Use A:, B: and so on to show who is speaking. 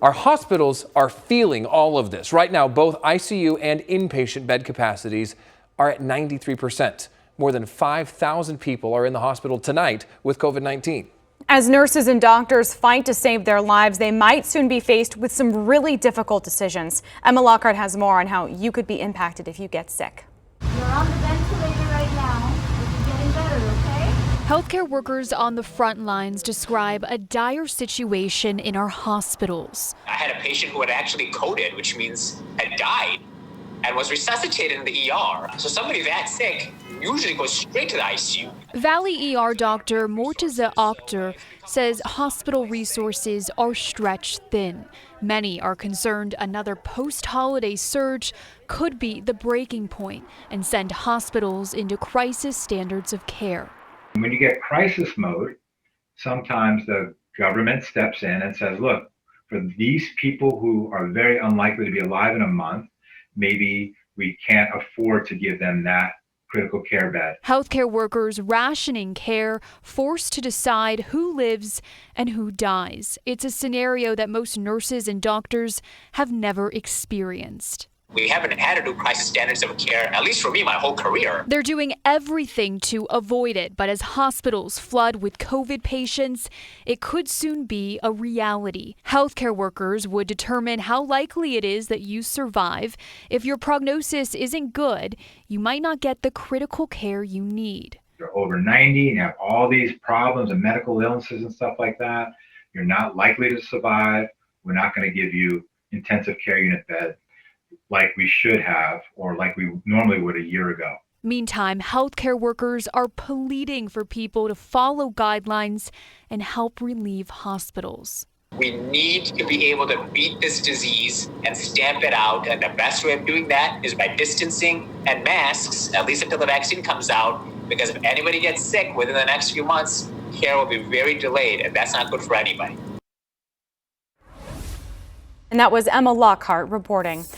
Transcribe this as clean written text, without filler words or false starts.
A: Our hospitals are feeling all of this. Right now, both ICU and inpatient bed capacities are at 93%. More than 5,000 people are in the hospital tonight with COVID-19.
B: As nurses and doctors fight to save their lives, they might soon be faced with some really difficult decisions. Emma Lockhart has more on how you could be impacted if you get sick.
C: You're on the ventilator right now. It's getting better, okay?
D: Healthcare workers on the front lines describe a dire situation in our hospitals.
E: I had a patient who had actually coded, which means had died, and was resuscitated in the ER. So somebody that sick usually goes straight to the ICU.
D: Valley ER doctor Mortaza Akhtar says hospital resources are stretched thin. Many are concerned another post-holiday surge could be the breaking point and send hospitals into crisis standards of care.
F: When you get crisis mode, sometimes the government steps in and says, look, for these people who are very unlikely to be alive in a month, maybe we can't afford to give them that critical care bed.
D: Healthcare workers rationing care, forced to decide who lives and who dies. It's a scenario that most nurses and doctors have never experienced.
E: We haven't had to do crisis standards of care, at least for me, my whole career.
D: They're doing everything to avoid it, but as hospitals flood with COVID patients, it could soon be a reality. Healthcare workers would determine how likely it is that you survive. If your prognosis isn't good, you might not get the critical care you need.
F: You're over 90 and you have all these problems and medical illnesses and stuff like that. You're not likely to survive. We're not going to give you intensive care unit bed like we should have, or like we normally would a year ago.
D: Meantime, healthcare workers are pleading for people to follow guidelines and help relieve hospitals.
E: We need to be able to beat this disease and stamp it out. And the best way of doing that is by distancing and masks, at least until the vaccine comes out. Because if anybody gets sick within the next few months, care will be very delayed, and that's not good for anybody.
B: And that was Emma Lockhart reporting.